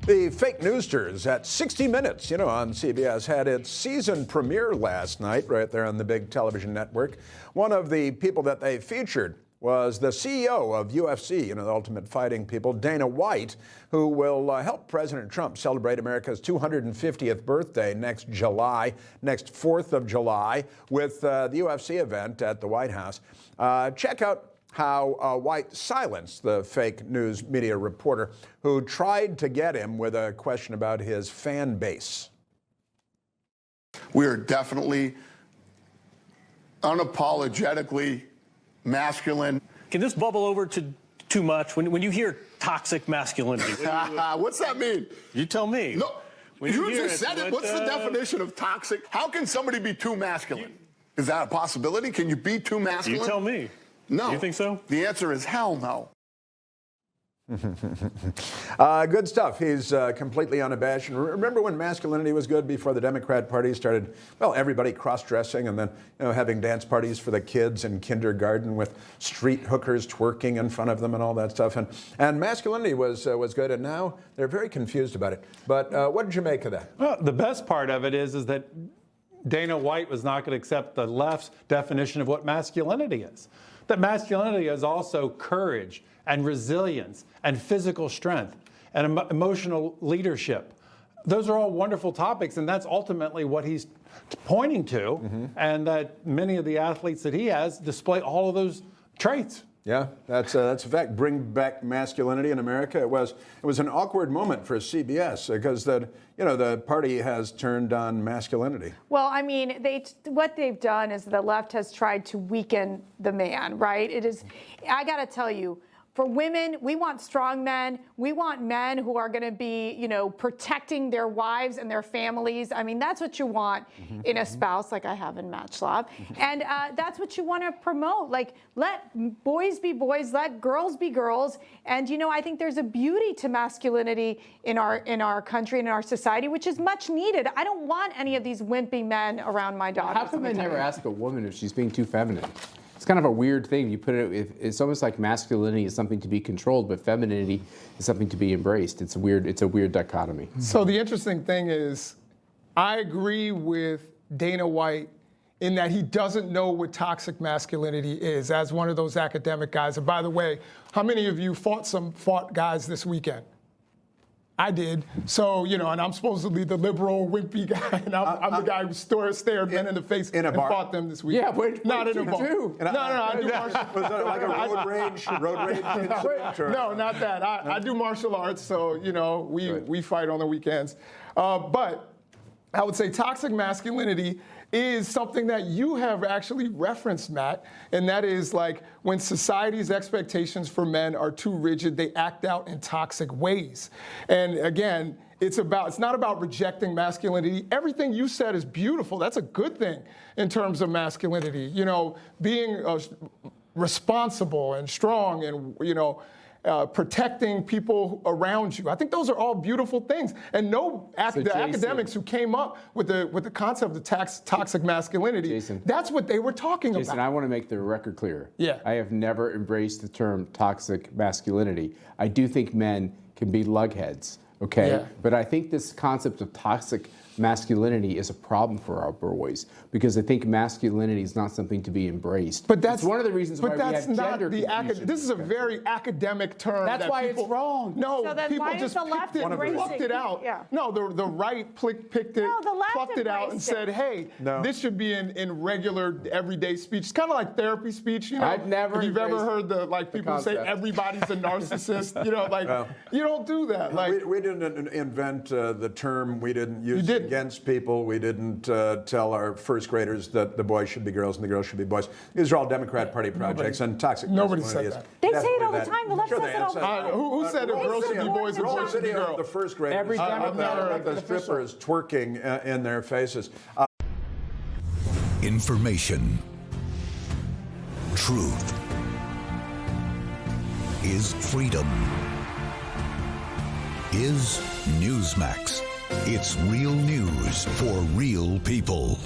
The fake newsters at 60 Minutes, on CBS, had its season premiere last night right there on the big television network. One of the people that they featured was the CEO of UFC, the Ultimate Fighting people, Dana White, who will help President Trump celebrate America's 250th birthday next 4th of July, with the UFC event at the White House. Check out how White silenced the fake news media reporter who tried to get him with a question about his fan base. We are definitely unapologetically masculine. Can this bubble over to too much? When you hear toxic masculinity, what's that mean? You tell me. No, you just said it. What's the definition of toxic? How can somebody be too masculine? Is that a possibility? Can you be too masculine? You tell me. No. You think so? The answer is hell no. Good stuff. He's completely unabashed. Remember when masculinity was good before the Democrat Party started, everybody cross-dressing and then having dance parties for the kids in kindergarten with street hookers twerking in front of them and all that stuff. And masculinity was good, and now they're very confused about it. But what did you make of that? Well, the best part of it is that Dana White was not going to accept the left's definition of what masculinity is. That masculinity is also courage and resilience and physical strength and emotional leadership. Those are all wonderful topics, and that's ultimately what he's pointing to, and that many of the athletes that he has display all of those traits. Yeah, that's a fact. Bring back masculinity in America. It was an awkward moment for CBS because the party has turned on masculinity. Well, I mean, what they've done is the left has tried to weaken the man, right? It is, I got to tell you, for women, we want strong men. We want men who are going to be, protecting their wives and their families. I mean, that's what you want in a spouse, like I have in Matt Schlapp. And that's what you want to promote. Like, let boys be boys, let girls be girls. And, I think there's a beauty to masculinity in our country and in our society, which is much needed. I don't want any of these wimpy men around my daughter. How come they never ask a woman if she's being too feminine? It's kind of a weird thing. You put it. It's almost like masculinity is something to be controlled, but femininity is something to be embraced. It's a weird dichotomy. So the interesting thing is, I agree with Dana White in that he doesn't know what toxic masculinity is, as one of those academic guys. And by the way, how many of you fought guys this weekend? I did. So, and I'm supposedly the liberal, wimpy guy, and I'm the guy who stared men in the face and fought them this weekend. Yeah, not in a bar. No, I do martial arts. Was that like a road rage incident? No, not that. I do martial arts, so, we fight on the weekends. But I would say toxic masculinity is something that you have actually referenced, Matt, and that is like when society's expectations for men are too rigid, they act out in toxic ways. And again, it's not about rejecting masculinity. Everything you said is beautiful. That's a good thing in terms of masculinity. Being responsible and strong and, protecting people around you. I think those are all beautiful things. And the academics who came up with the concept of toxic masculinity, that's what they were talking about. Jason, I want to make the record clear. Yeah. I have never embraced the term toxic masculinity. I do think men can be lugheads, okay? Yeah. But I think this concept of toxic masculinity is a problem for our boys because I think masculinity is not something to be embraced. But that's one of the reasons why we have gender confusion. This is a very academic term. That's why it's wrong. No, so then people why just is the left plucked it out. Yeah. No, the right plucked it out and said, hey, this should be in regular everyday speech. It's kind of like therapy speech. I've never. If you've ever heard people say everybody's a narcissist, you don't do that. We didn't invent the term. We didn't use it against people. We didn't tell our first graders that the boys should be girls and the girls should be boys. These are all Democrat Party projects, and toxic nobody masculinity said that. They say it all the time. The left says it all the time. Who said that girls should be boys and boys should be girls? The first graders. Every Democrat the strippers twerking in their faces. Information. Truth. Is freedom. Is Newsmax. It's real news for real people.